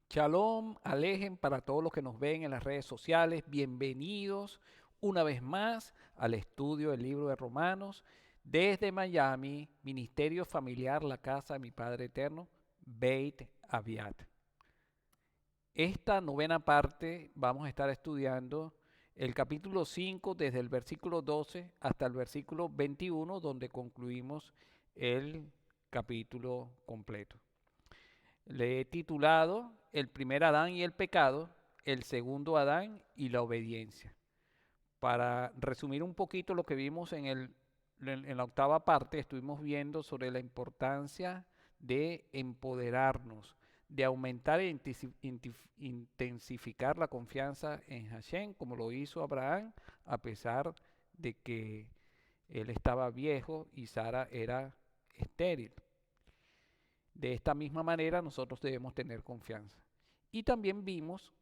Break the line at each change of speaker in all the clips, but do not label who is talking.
Shalom, alejen para todos los que nos ven en las redes sociales. Bienvenidos una vez más al estudio del libro de Romanos desde Miami, Ministerio Familiar La Casa de mi Padre Eterno, Beit Aviat. Esta novena parte vamos a estar estudiando el capítulo 5 desde el versículo 12 hasta el versículo 21, donde concluimos el capítulo completo. Le he titulado El primer Adán y el pecado, el segundo Adán y la obediencia. Para resumir un poquito lo que vimos en la octava parte, estuvimos viendo sobre la importancia de empoderarnos, de aumentar e intensificar la confianza en Hashem, como lo hizo Abraham, a pesar de que él estaba viejo y Sara era estéril. De esta misma manera nosotros debemos tener confianza. Y también vimos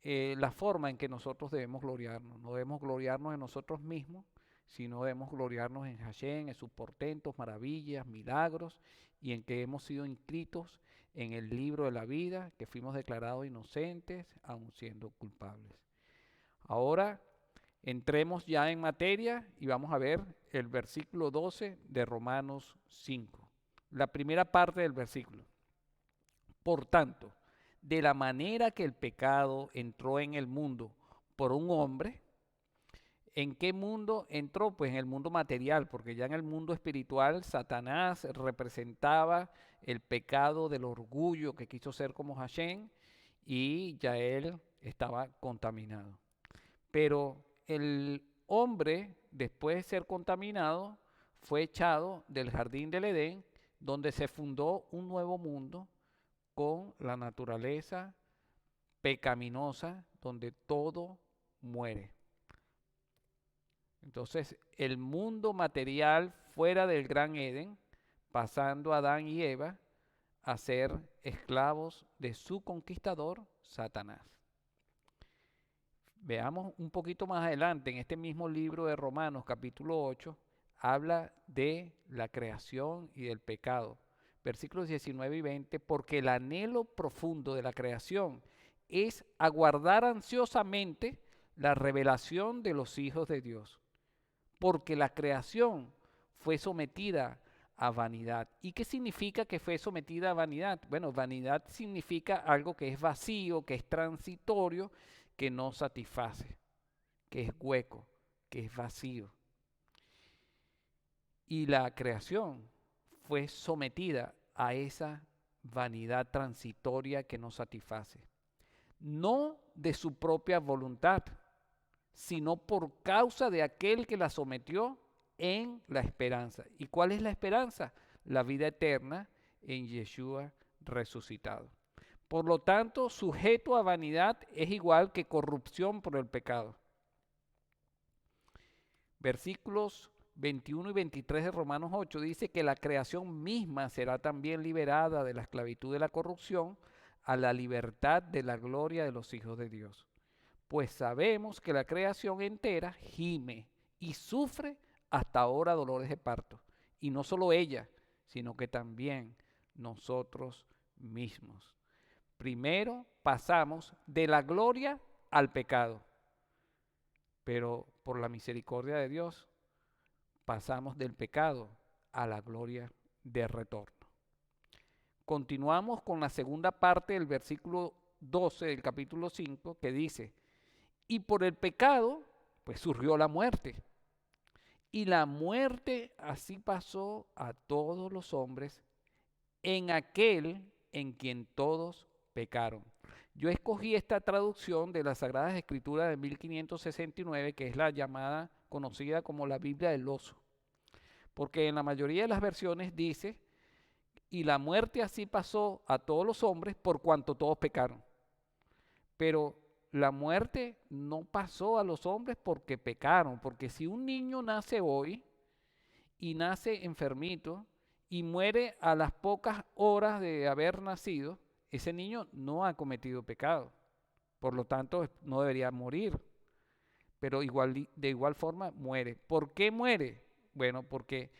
la forma en que nosotros debemos gloriarnos. No debemos gloriarnos en nosotros mismos, sino debemos gloriarnos en Hashem, en sus portentos, maravillas, milagros, y en que hemos sido inscritos en el libro de la vida, que fuimos declarados inocentes, aun siendo culpables. Ahora entremos ya en materia y vamos a ver el versículo 12 de Romanos 5. La primera parte del versículo. Por tanto, de la manera que el pecado entró en el mundo por un hombre, ¿en qué mundo entró? Pues en el mundo material, porque ya en el mundo espiritual Satanás representaba el pecado del orgullo que quiso ser como Hashem y ya él estaba contaminado. Pero el hombre, después de ser contaminado, fue echado del jardín del Edén, donde se fundó un nuevo mundo con la naturaleza pecaminosa, donde todo muere. Entonces, el mundo material fuera del gran Edén, pasando a Adán y Eva a ser esclavos de su conquistador, Satanás. Veamos un poquito más adelante, en este mismo libro de Romanos, capítulo 8, habla de la creación y del pecado. Versículos 19 y 20, porque el anhelo profundo de la creación es aguardar ansiosamente la revelación de los hijos de Dios, porque la creación fue sometida a vanidad. ¿Y qué significa que fue sometida a vanidad? Bueno, vanidad significa algo que es vacío, que es transitorio, que no satisface, que es hueco, que es vacío. Y la creación fue sometida a esa vanidad transitoria que no satisface. No de su propia voluntad, sino por causa de aquel que la sometió en la esperanza. ¿Y cuál es la esperanza? La vida eterna en Yeshua resucitado. Por lo tanto, sujeto a vanidad es igual que corrupción por el pecado. Versículos 21 y 23 de Romanos 8 dice que la creación misma será también liberada de la esclavitud de la corrupción a la libertad de la gloria de los hijos de Dios. Pues sabemos que la creación entera gime y sufre hasta ahora dolores de parto. Y no solo ella, sino que también nosotros mismos. Primero pasamos de la gloria al pecado, pero por la misericordia de Dios pasamos del pecado a la gloria de retorno. Continuamos con la segunda parte del versículo 12 del capítulo 5 que dice, y por el pecado pues surgió la muerte. Y la muerte así pasó a todos los hombres en aquel en quien todos pecaron. Yo escogí esta traducción de las Sagradas Escrituras de 1569, que es la llamada, conocida como la Biblia del oso. Porque en la mayoría de las versiones dice, y la muerte así pasó a todos los hombres por cuanto todos pecaron. Pero la muerte no pasó a los hombres porque pecaron, porque si un niño nace hoy y nace enfermito y muere a las pocas horas de haber nacido, ese niño no ha cometido pecado. Por lo tanto, no debería morir. Pero de igual forma muere. ¿Por qué muere? Bueno, porque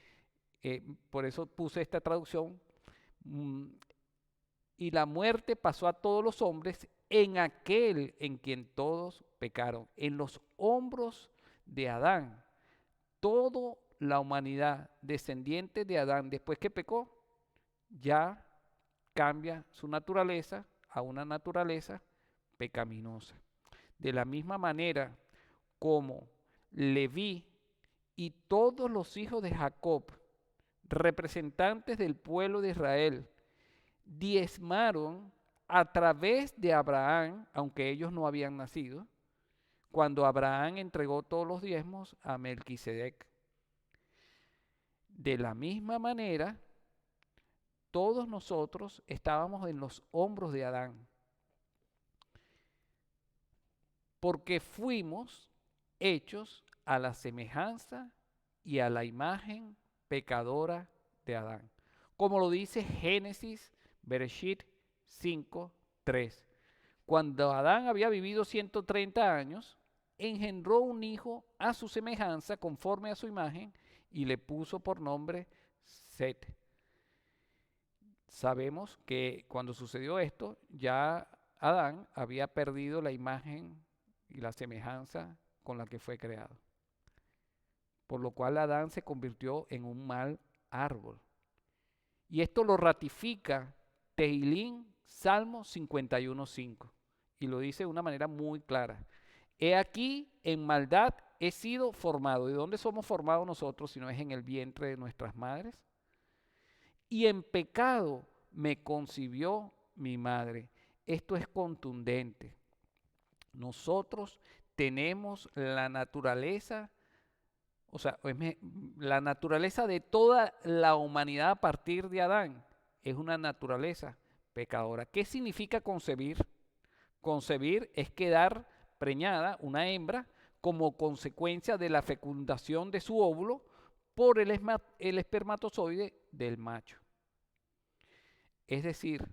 por eso puse esta traducción. y la muerte pasó a todos los hombres en aquel en quien todos pecaron. En los hombros de Adán, toda la humanidad descendiente de Adán, después que pecó, ya cambia su naturaleza a una naturaleza pecaminosa. De la misma manera como Leví y todos los hijos de Jacob, representantes del pueblo de Israel, diezmaron a través de Abraham, aunque ellos no habían nacido, cuando Abraham entregó todos los diezmos a Melquisedec. De la misma manera, todos nosotros estábamos en los hombros de Adán, porque fuimos hechos a la semejanza y a la imagen pecadora de Adán. Como lo dice Génesis, Bereshit 5:3. Cuando Adán había vivido 130 años, engendró un hijo a su semejanza, conforme a su imagen, y le puso por nombre Set. Sabemos que cuando sucedió esto, ya Adán había perdido la imagen y la semejanza con la que fue creado. Por lo cual Adán se convirtió en un mal árbol. Y esto lo ratifica Tehilín, Salmo 51:5. Y lo dice de una manera muy clara. He aquí, en maldad he sido formado. ¿De dónde somos formados nosotros si no es en el vientre de nuestras madres? Y en pecado me concibió mi madre. Esto es contundente. Nosotros tenemos la naturaleza, o sea, la naturaleza de toda la humanidad a partir de Adán es una naturaleza pecadora. ¿Qué significa concebir? Concebir es quedar preñada una hembra como consecuencia de la fecundación de su óvulo por el espermatozoide del macho. Es decir,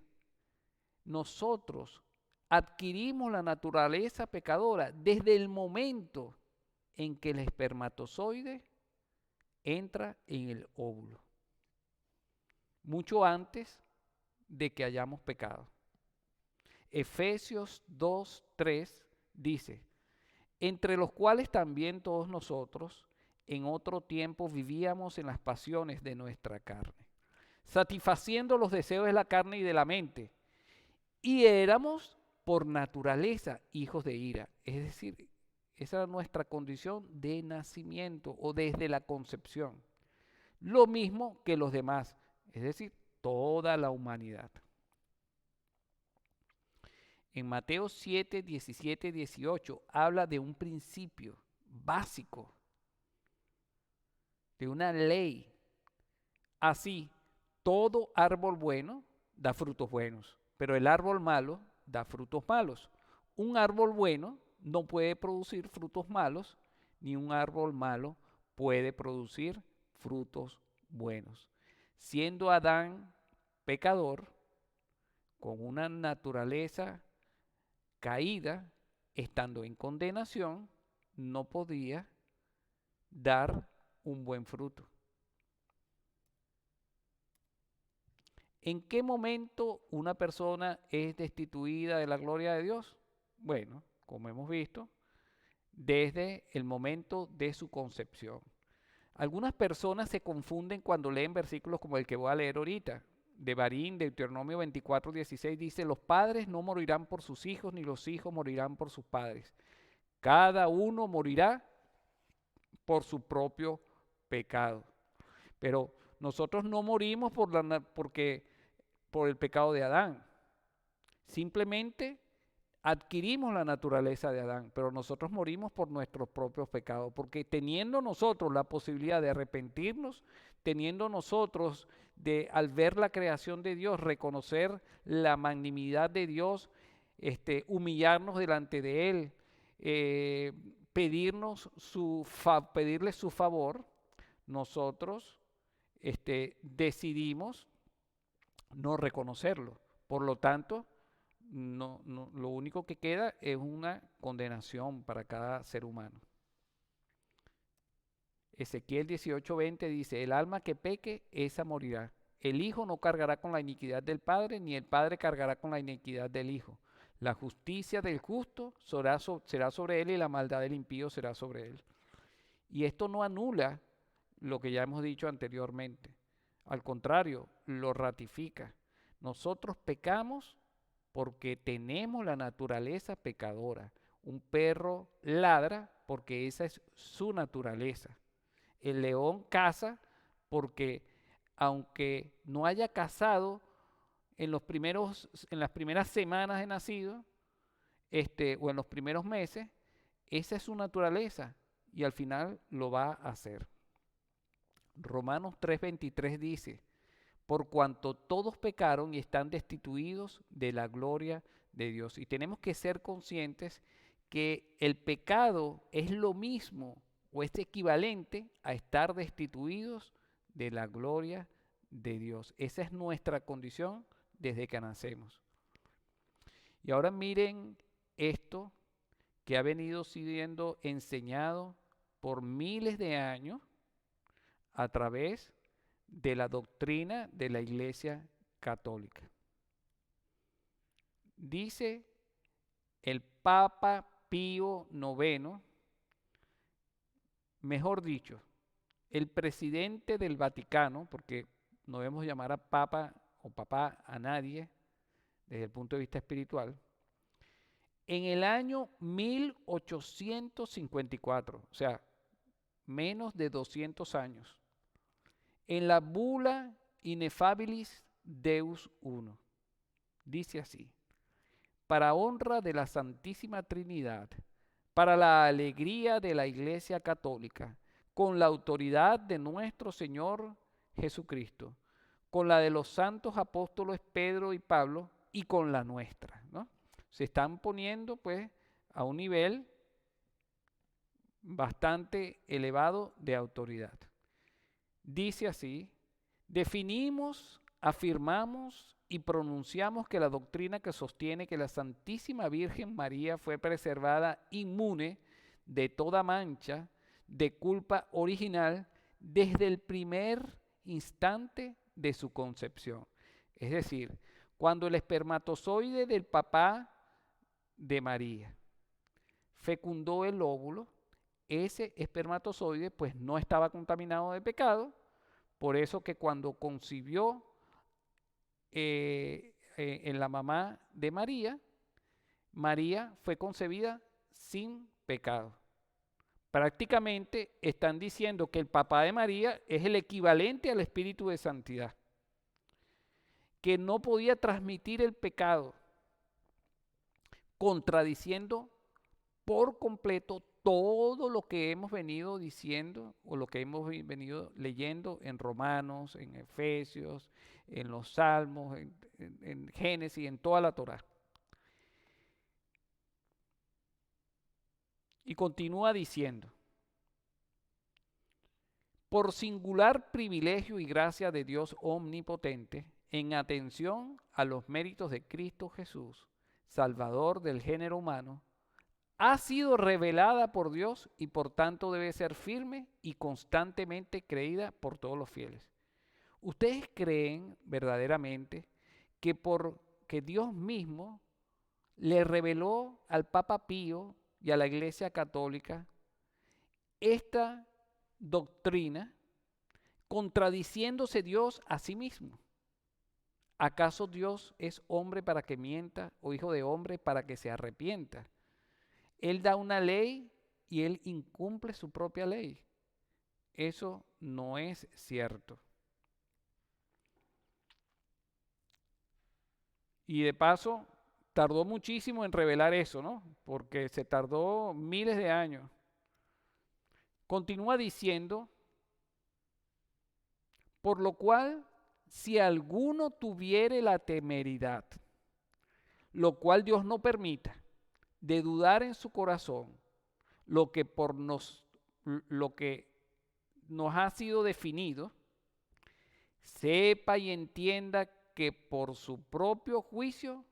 nosotros adquirimos la naturaleza pecadora desde el momento en que el espermatozoide entra en el óvulo, mucho antes de que hayamos pecado. Efesios 2:3 dice, entre los cuales también todos nosotros en otro tiempo vivíamos en las pasiones de nuestra carne, satisfaciendo los deseos de la carne y de la mente, y éramos por naturaleza hijos de ira. Es decir, esa era nuestra condición de nacimiento o desde la concepción. Lo mismo que los demás, es decir, toda la humanidad. En Mateo 7, 17, 18 habla de un principio básico, de una ley. Así, todo árbol bueno da frutos buenos, pero el árbol malo da frutos malos. Un árbol bueno no puede producir frutos malos, ni un árbol malo puede producir frutos buenos. Siendo Adán pecador, con una naturaleza caída, estando en condenación, no podía dar un buen fruto. ¿En qué momento una persona es destituida de la gloria de Dios? Bueno, como hemos visto, desde el momento de su concepción. Algunas personas se confunden cuando leen versículos como el que voy a leer ahorita. Devarim, Deuteronomio 24:16 dice, los padres no morirán por sus hijos, ni los hijos morirán por sus padres. Cada uno morirá por su propio pecado. Pero nosotros no morimos por el pecado de Adán. Simplemente adquirimos la naturaleza de Adán, pero nosotros morimos por nuestros propios pecados, porque teniendo nosotros la posibilidad de arrepentirnos, teniendo nosotros al ver la creación de Dios, reconocer la magnanimidad de Dios, humillarnos delante de Él, pedirle su favor, nosotros decidimos no reconocerlo. Por lo tanto, lo único que queda es una condenación para cada ser humano. Ezequiel 18:20 dice, el alma que peque, esa morirá. El hijo no cargará con la iniquidad del padre, ni el padre cargará con la iniquidad del hijo. La justicia del justo será sobre él y la maldad del impío será sobre él. Y esto no anula lo que ya hemos dicho anteriormente. Al contrario, lo ratifica. Nosotros pecamos porque tenemos la naturaleza pecadora. Un perro ladra porque esa es su naturaleza. El león caza porque aunque no haya cazado en las primeras semanas de nacido, o en los primeros meses, esa es su naturaleza y al final lo va a hacer. Romanos 3:23 dice, por cuanto todos pecaron y están destituidos de la gloria de Dios. Y tenemos que ser conscientes que el pecado es lo mismo o es equivalente a estar destituidos de la gloria de Dios. Esa es nuestra condición desde que nacemos. Y ahora miren esto que ha venido siendo enseñado por miles de años a través de la doctrina de la Iglesia Católica. Dice el Papa Pío IX, mejor dicho, el presidente del Vaticano, porque no debemos llamar a Papa o Papá a nadie desde el punto de vista espiritual, en el año 1854, o sea, menos de 200 años, en la bula Ineffabilis Deus Uno, dice así, para honra de la Santísima Trinidad, para la alegría de la Iglesia Católica, con la autoridad de nuestro Señor Jesucristo, con la de los santos apóstoles Pedro y Pablo y con la nuestra, ¿no? Se están poniendo pues a un nivel bastante elevado de autoridad. Dice así, definimos, afirmamos y pronunciamos que la doctrina que sostiene que la Santísima Virgen María fue preservada inmune de toda mancha de culpa original desde el primer instante de su concepción. Es decir, cuando el espermatozoide del papá de María fecundó el óvulo, ese espermatozoide pues no estaba contaminado de pecado, por eso que cuando concibió en la mamá de María, María fue concebida sin pecado. Prácticamente están diciendo que el papá de María es el equivalente al espíritu de santidad, que no podía transmitir el pecado, contradiciendo por completo todo lo que hemos venido diciendo o lo que hemos venido leyendo en Romanos, en Efesios, en los Salmos, en Génesis, en toda la Torá. Y continúa diciendo, por singular privilegio y gracia de Dios omnipotente, en atención a los méritos de Cristo Jesús, Salvador del género humano, ha sido revelada por Dios y por tanto debe ser firme y constantemente creída por todos los fieles. ¿Ustedes creen verdaderamente que porque Dios mismo le reveló al Papa Pío y a la Iglesia Católica esta doctrina, contradiciéndose Dios a sí mismo? ¿Acaso Dios es hombre para que mienta o hijo de hombre para que se arrepienta? Él da una ley y él incumple su propia ley. Eso no es cierto. Y de paso, tardó muchísimo en revelar eso, ¿no? Porque se tardó miles de años. Continúa diciendo, por lo cual, si alguno tuviere la temeridad, lo cual Dios no permita, de dudar en su corazón lo que nos ha sido definido, sepa y entienda que que su propio juicio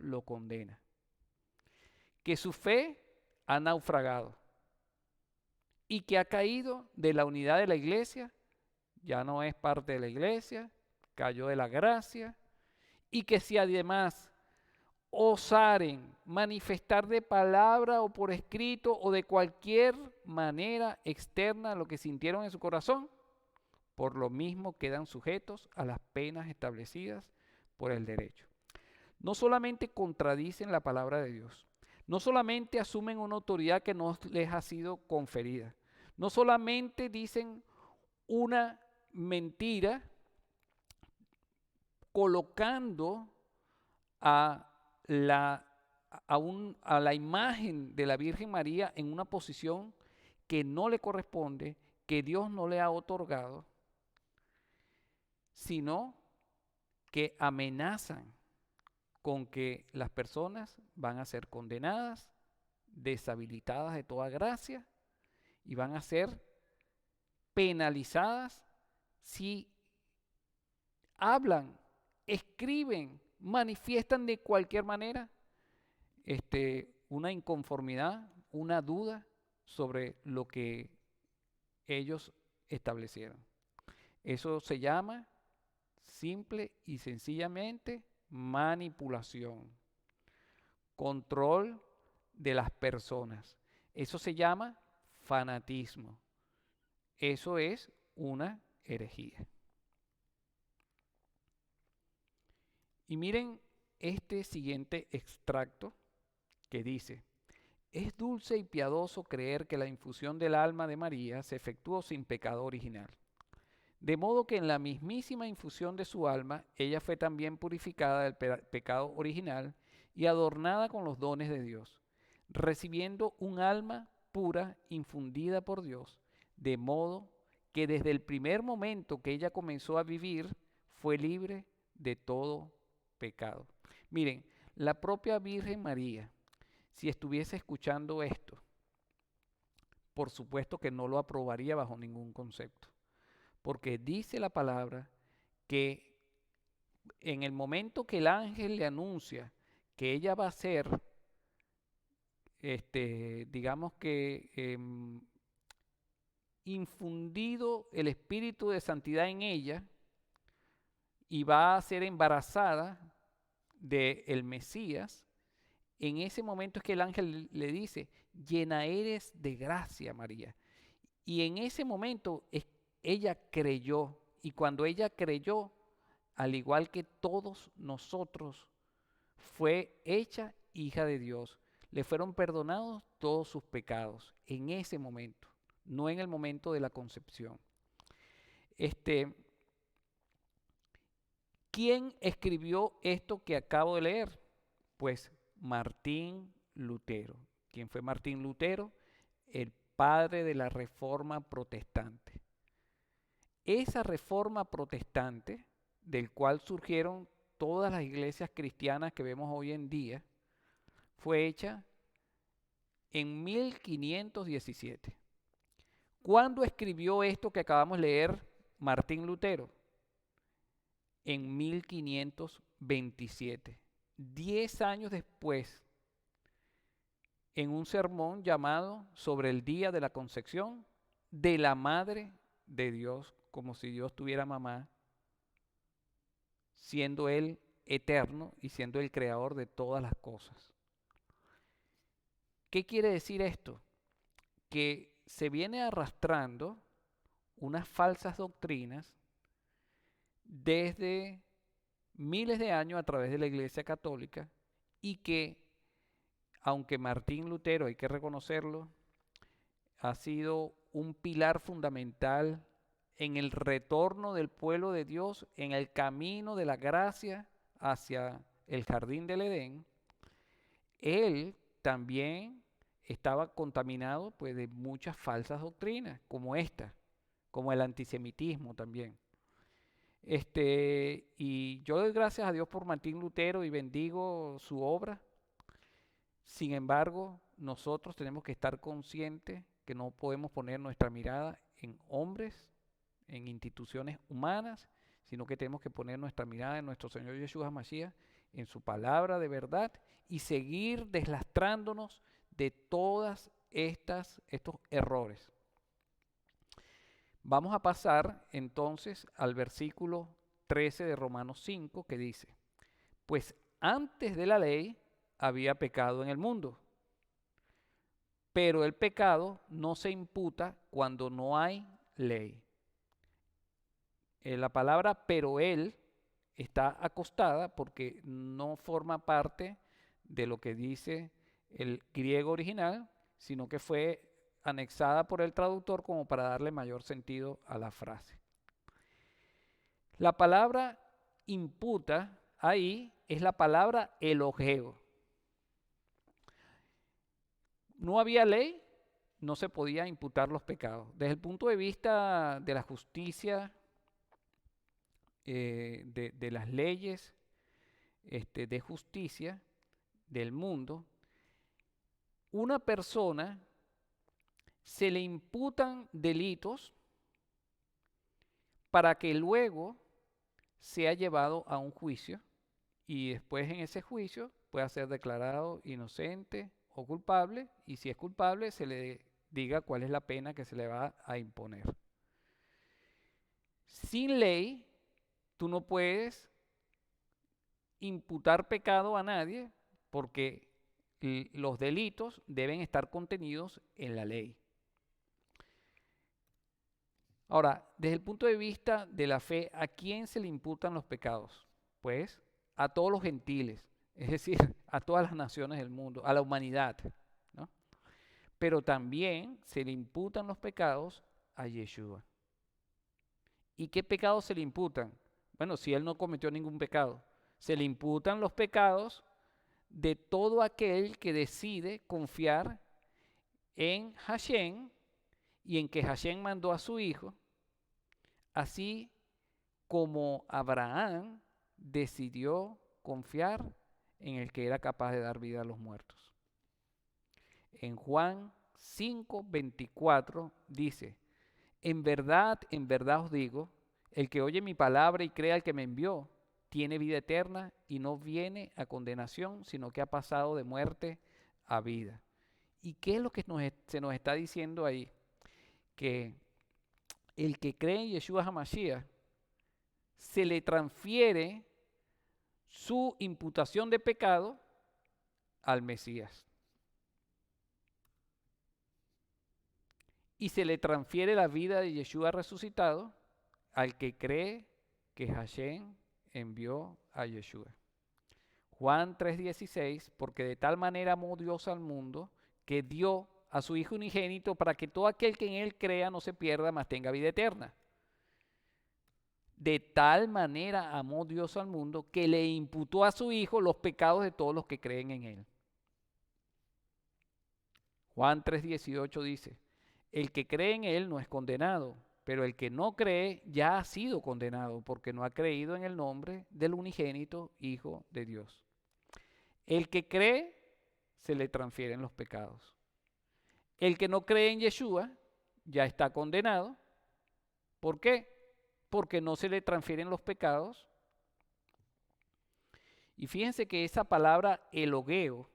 lo condena, que su fe ha naufragado y que ha caído de la unidad de la iglesia ya no es parte de la iglesia, cayó de la gracia, y que si además osaren manifestar de palabra o por escrito o de cualquier manera externa lo que sintieron en su corazón, por lo mismo quedan sujetos a las penas establecidas por el derecho. No solamente contradicen la palabra de Dios, no solamente asumen una autoridad que no les ha sido conferida, no solamente dicen una mentira colocando a la imagen de la Virgen María en una posición que no le corresponde, que Dios no le ha otorgado, sino que amenazan con que las personas van a ser condenadas, deshabilitadas de toda gracia y van a ser penalizadas si hablan, escriben, manifiestan de cualquier manera una inconformidad, una duda sobre lo que ellos establecieron. Eso se llama simple y sencillamente manipulación, control de las personas. Eso se llama fanatismo. Eso es una herejía. Y miren este siguiente extracto que dice: es dulce y piadoso creer que la infusión del alma de María se efectuó sin pecado original. De modo que en la mismísima infusión de su alma, ella fue también purificada del pecado original y adornada con los dones de Dios, recibiendo un alma pura infundida por Dios, de modo que desde el primer momento que ella comenzó a vivir, fue libre de todo pecado. Miren, la propia Virgen María, si estuviese escuchando esto, por supuesto que no lo aprobaría bajo ningún concepto, porque dice la palabra que en el momento que el ángel le anuncia que ella va a ser, digamos que infundido el espíritu de santidad en ella y va a ser embarazada del Mesías, en ese momento es que el ángel le dice: llena eres de gracia, María. Y en ese momento ella creyó, y cuando ella creyó, al igual que todos nosotros, fue hecha hija de Dios. Le fueron perdonados todos sus pecados en ese momento, no en el momento de la concepción. ¿Quién escribió esto que acabo de leer? Pues Martín Lutero. ¿Quién fue Martín Lutero? El padre de la Reforma Protestante. Esa Reforma Protestante, del cual surgieron todas las iglesias cristianas que vemos hoy en día, fue hecha en 1517. ¿Cuándo escribió esto que acabamos de leer Martín Lutero? En 1527. 10 años después, en un sermón llamado Sobre el Día de la Concepción de la Madre de Dios, como si Dios tuviera mamá, siendo Él eterno y siendo el creador de todas las cosas. ¿Qué quiere decir esto? Que se viene arrastrando unas falsas doctrinas desde miles de años a través de la Iglesia Católica, y que, aunque Martín Lutero, hay que reconocerlo, ha sido un pilar fundamental en el retorno del pueblo de Dios, en el camino de la gracia hacia el jardín del Edén, él también estaba contaminado pues de muchas falsas doctrinas, como esta, como el antisemitismo también. Y yo doy gracias a Dios por Martín Lutero y bendigo su obra. Sin embargo, nosotros tenemos que estar conscientes que no podemos poner nuestra mirada en hombres, en instituciones humanas, sino que tenemos que poner nuestra mirada en nuestro Señor Yeshua Mashiach, en su palabra de verdad, y seguir deslastrándonos de todas estos errores. Vamos a pasar entonces al versículo 13 de Romanos 5 que dice, pues antes de la ley había pecado en el mundo, pero el pecado no se imputa cuando no hay ley. La palabra pero él está acostada porque no forma parte de lo que dice el griego original, sino que fue anexada por el traductor como para darle mayor sentido a la frase. La palabra imputa ahí es la palabra elogeo. No había ley, no se podía imputar los pecados. Desde el punto de vista de la justicia, de las leyes de justicia del mundo, una persona se le imputan delitos para que luego sea llevado a un juicio y después en ese juicio pueda ser declarado inocente o culpable, y si es culpable se le diga cuál es la pena que se le va a imponer. Sin ley, tú no puedes imputar pecado a nadie porque los delitos deben estar contenidos en la ley. Ahora, desde el punto de vista de la fe, ¿a quién se le imputan los pecados? Pues a todos los gentiles, es decir, a todas las naciones del mundo, a la humanidad, ¿no? Pero también se le imputan los pecados a Yeshua. ¿Y qué pecados se le imputan? Bueno, si él no cometió ningún pecado, se le imputan los pecados de todo aquel que decide confiar en Hashem y en que Hashem mandó a su hijo, así como Abraham decidió confiar en el que era capaz de dar vida a los muertos. En Juan 5:24 dice, en verdad os digo, el que oye mi palabra y crea al que me envió, tiene vida eterna y no viene a condenación, sino que ha pasado de muerte a vida. ¿Y qué es lo que se nos está diciendo ahí? Que el que cree en Yeshua HaMashiach se le transfiere su imputación de pecado al Mesías. Y se le transfiere la vida de Yeshua resucitado al que cree que Hashem envió a Yeshua. Juan 3:16, porque de tal manera amó Dios al mundo que dio a su Hijo unigénito para que todo aquel que en él crea no se pierda, mas tenga vida eterna. De tal manera amó Dios al mundo que le imputó a su Hijo los pecados de todos los que creen en él. Juan 3:18 dice, el que cree en él no es condenado, pero el que no cree ya ha sido condenado porque no ha creído en el nombre del unigénito Hijo de Dios. El que cree, se le transfieren los pecados. El que no cree en Yeshua ya está condenado. ¿Por qué? Porque no se le transfieren los pecados. Y fíjense que esa palabra elogeo,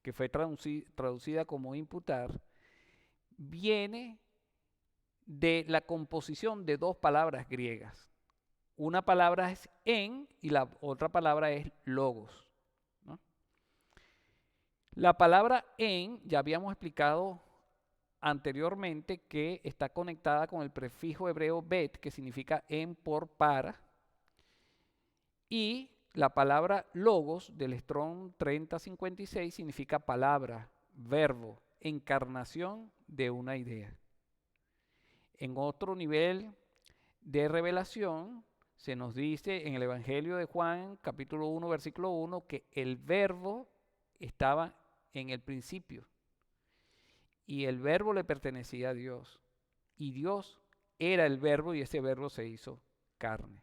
que fue traducida como imputar, viene de la composición de dos palabras griegas. Una palabra es en y la otra palabra es logos, ¿no? La palabra en, ya habíamos explicado anteriormente que está conectada con el prefijo hebreo bet, que significa en, por, para, y la palabra logos del Strong 3056 significa palabra, verbo, encarnación de una idea. En otro nivel de revelación se nos dice en el Evangelio de Juan, capítulo 1, versículo 1, que el verbo estaba en el principio y el verbo le pertenecía a Dios y Dios era el verbo y ese verbo se hizo carne.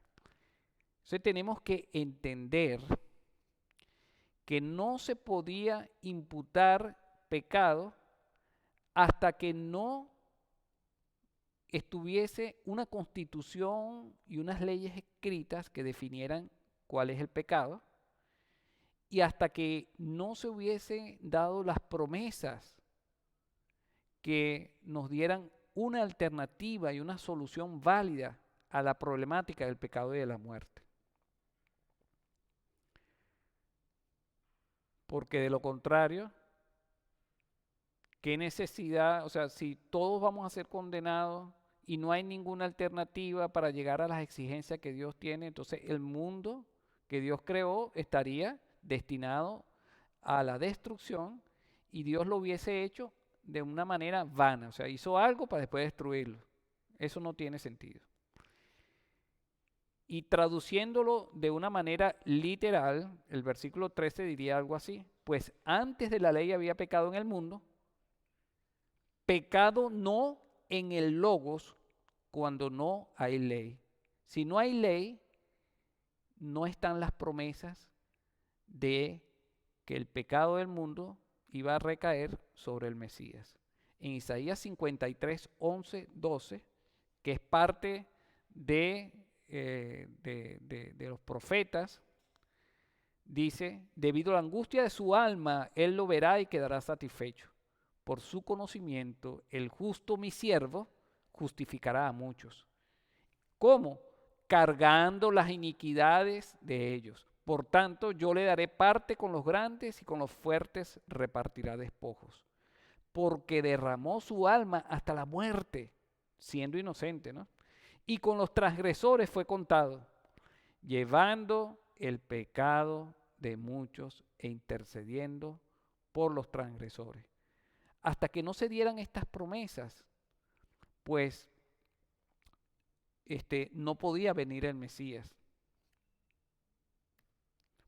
Entonces tenemos que entender que no se podía imputar pecado hasta que no estuviese una constitución y unas leyes escritas que definieran cuál es el pecado, y hasta que no se hubiesen dado las promesas que nos dieran una alternativa y una solución válida a la problemática del pecado y de la muerte. Porque de lo contrario, ¿qué necesidad? O sea, si todos vamos a ser condenados y no hay ninguna alternativa para llegar a las exigencias que Dios tiene, entonces el mundo que Dios creó estaría destinado a la destrucción y Dios lo hubiese hecho de una manera vana. O sea, hizo algo para después destruirlo. Eso no tiene sentido. Y traduciéndolo de una manera literal, el versículo 13 diría algo así: pues antes de la ley había pecado en el mundo, pecado no en el logos cuando no hay ley. Si no hay ley, no están las promesas de que el pecado del mundo iba a recaer sobre el Mesías. En Isaías 53, 11, 12, que es parte de los profetas, dice: debido a la angustia de su alma, él lo verá y quedará satisfecho. Por su conocimiento, el justo mi siervo justificará a muchos. ¿Cómo? Cargando las iniquidades de ellos. Por tanto, yo le daré parte con los grandes y con los fuertes repartirá despojos. Porque derramó su alma hasta la muerte, siendo inocente, ¿no? Y con los transgresores fue contado, llevando el pecado de muchos e intercediendo por los transgresores. Hasta que no se dieran estas promesas, pues no podía venir el Mesías.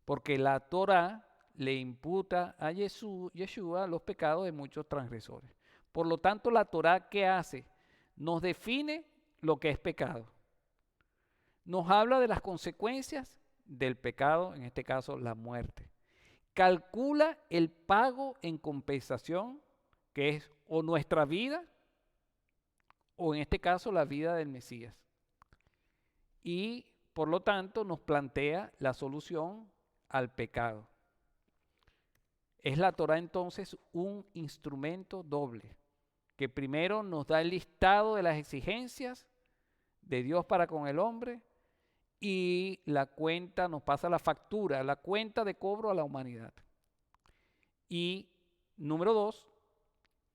Porque la Torá le imputa a Yeshua los pecados de muchos transgresores. Por lo tanto, la Torá, ¿qué hace? Nos define lo que es pecado. Nos habla de las consecuencias del pecado, en este caso la muerte. Calcula el pago en compensación, que es o nuestra vida, o en este caso la vida del Mesías. Y por lo tanto nos plantea la solución al pecado. Es la Torá entonces un instrumento doble, que primero nos da el listado de las exigencias de Dios para con el hombre y la cuenta, nos pasa la factura, la cuenta de cobro a la humanidad. Y número 2,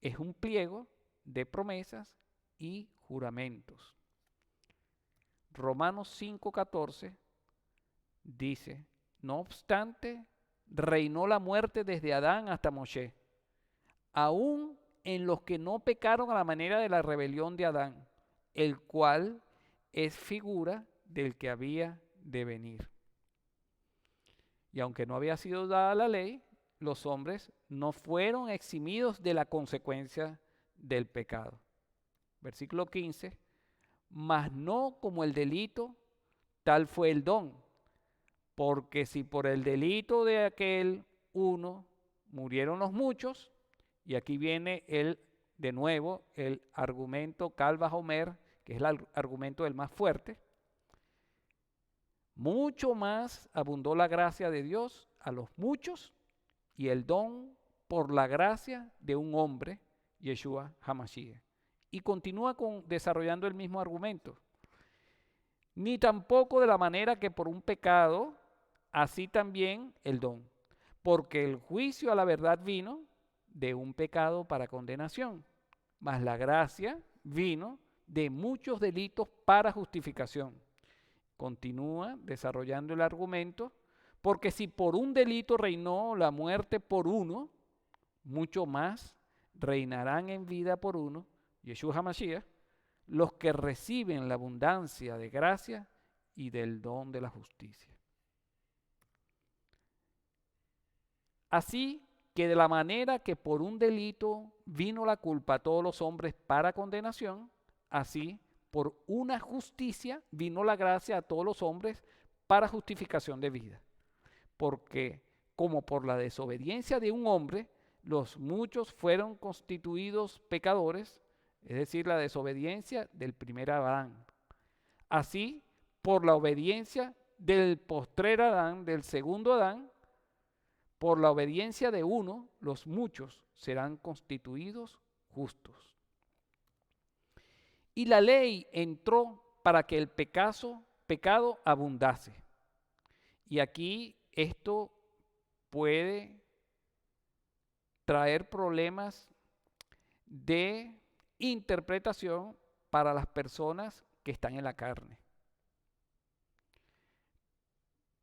es un pliego de promesas y juramentos. Romanos 5:14 dice: no obstante, reinó la muerte desde Adán hasta Moshe, aún en los que no pecaron a la manera de la rebelión de Adán, el cual es figura del que había de venir. Y aunque no había sido dada la ley, los hombres no fueron eximidos de la consecuencia del pecado. Versículo 15: mas no como el delito, tal fue el don. Porque si por el delito de aquel uno murieron los muchos, y aquí viene de nuevo el argumento Kal Vajomer, que es el argumento del más fuerte, mucho más abundó la gracia de Dios a los muchos y el don por la gracia de un hombre, Yeshua HaMashiach. Y continúa desarrollando el mismo argumento. Ni tampoco de la manera que por un pecado, así también el don. Porque el juicio a la verdad vino de un pecado para condenación, mas la gracia vino de muchos delitos para justificación. Continúa desarrollando el argumento, porque si por un delito reinó la muerte por uno, mucho más reinarán en vida por uno, Yeshua HaMashiach, los que reciben la abundancia de gracia y del don de la justicia. Así que de la manera que por un delito vino la culpa a todos los hombres para condenación, así por una justicia vino la gracia a todos los hombres para justificación de vida. Porque como por la desobediencia de un hombre, los muchos fueron constituidos pecadores, es decir, la desobediencia del primer Adán. Así, por la obediencia del postrer Adán, del segundo Adán, por la obediencia de uno, los muchos serán constituidos justos. Y la ley entró para que el pecado abundase. Y aquí esto puede traer problemas de interpretación para las personas que están en la carne.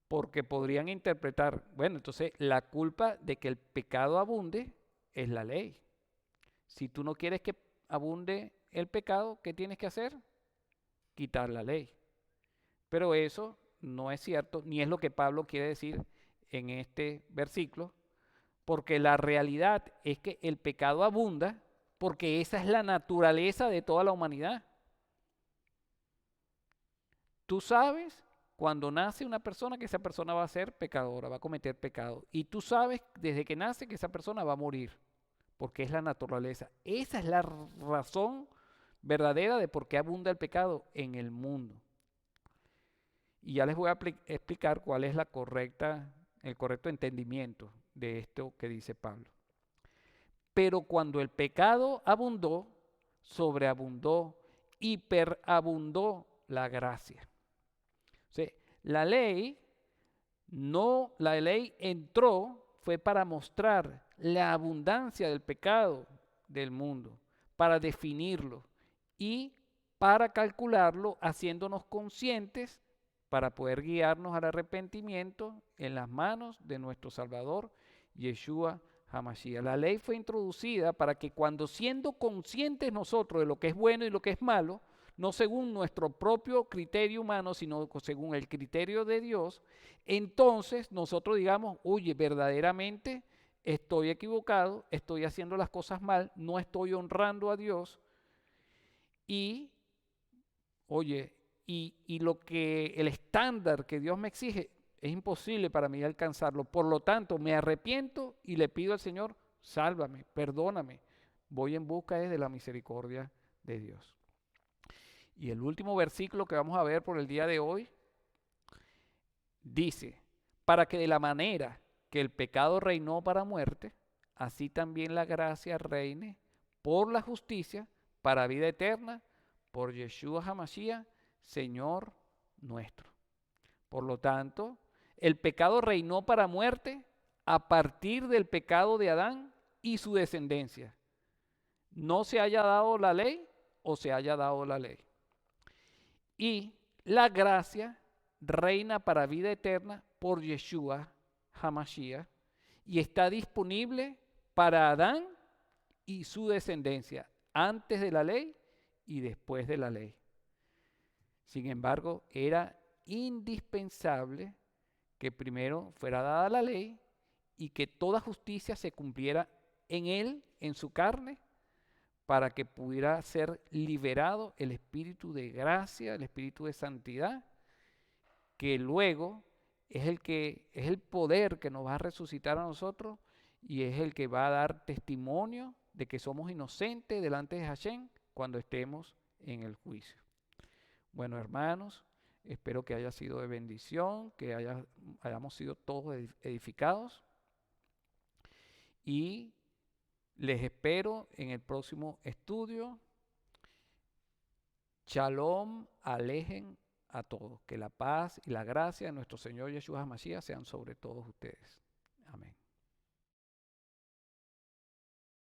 Porque podrían interpretar, bueno, entonces la culpa de que el pecado abunde es la ley. Si tú no quieres que abunde el pecado, ¿qué tienes que hacer? Quitar la ley. Pero eso no es cierto, ni es lo que Pablo quiere decir en este versículo, porque la realidad es que el pecado abunda, porque esa es la naturaleza de toda la humanidad. Tú sabes cuando nace una persona que esa persona va a ser pecadora, va a cometer pecado. Y tú sabes desde que nace que esa persona va a morir, porque es la naturaleza. Esa es la razón verdadera de por qué abunda el pecado en el mundo. Y ya les voy a explicar cuál es el correcto entendimiento de esto que dice Pablo. Pero cuando el pecado abundó, sobreabundó, hiperabundó la gracia. O sea, la ley entró fue para mostrar la abundancia del pecado del mundo, para definirlo y para calcularlo, haciéndonos conscientes para poder guiarnos al arrepentimiento en las manos de nuestro Salvador, Yeshua HaMashiach. La ley fue introducida para que cuando siendo conscientes nosotros de lo que es bueno y lo que es malo, no según nuestro propio criterio humano, sino según el criterio de Dios, entonces nosotros digamos, oye, verdaderamente estoy equivocado, estoy haciendo las cosas mal, no estoy honrando a Dios y, oye, y lo que el estándar que Dios me exige es imposible para mí alcanzarlo. Por lo tanto, me arrepiento y le pido al Señor, sálvame, perdóname. Voy en busca de la misericordia de Dios. Y el último versículo que vamos a ver por el día de hoy dice, para que de la manera que el pecado reinó para muerte, así también la gracia reine por la justicia para vida eterna, por Yeshua HaMashiach, Señor nuestro. Por lo tanto, el pecado reinó para muerte a partir del pecado de Adán y su descendencia. No se haya dado la ley o se haya dado la ley. Y la gracia reina para vida eterna por Yeshua HaMashiach y está disponible para Adán y su descendencia, antes de la ley y después de la ley. Sin embargo, era indispensable que primero fuera dada la ley y que toda justicia se cumpliera en él, en su carne, para que pudiera ser liberado el espíritu de gracia, el espíritu de santidad, que luego es el poder que nos va a resucitar a nosotros y es el que va a dar testimonio de que somos inocentes delante de Hashem cuando estemos en el juicio. Bueno, hermanos, espero que haya sido de bendición, que hayamos sido todos edificados y les espero en el próximo estudio. Shalom, alejen a todos. Que la paz y la gracia de nuestro Señor Yeshua HaMashiach sean sobre todos ustedes. Amén.